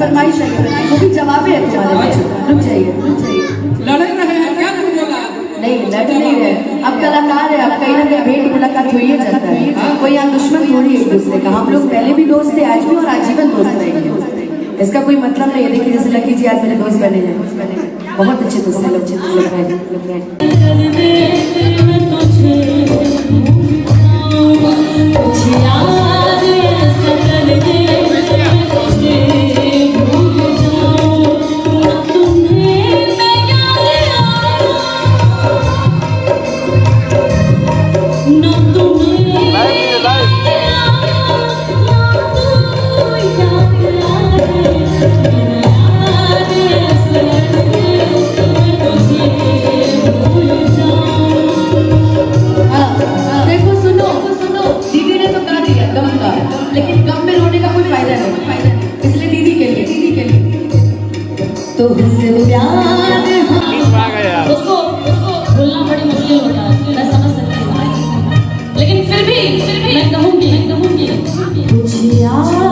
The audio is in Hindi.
फरमाइश है, वो भी जवाब है तुम्हारे। रुक जाइए, रुक जाइए। लड़ रहे हैं क्या? नहीं बोला नहीं, लड़ नहीं है। अब कलाकार है, अब कहीं ना कहीं भेंट मुलाकात हो ही जाता है। कोई यहाँ दुश्मन थोड़ी एक दूसरे का। हम लोग पहले भी दोस्त थे, आज भी, और आजीवन दोस्त रहेंगे। इसका कोई मतलब नहीं है। देखिए जैसे लकी जी आज मेरे दोस्त बने हैं, बहुत अच्छे दोस्त हैं लोग। लेकिन गम में रोने का कोई फायदा नहीं, इसलिए दीदी के लिए तो उससे प्यार उसको बोलना बड़ी मुश्किल होता है, मैं समझ सकती हूँ, लेकिन फिर भी मैं कहूँगी कुछ याद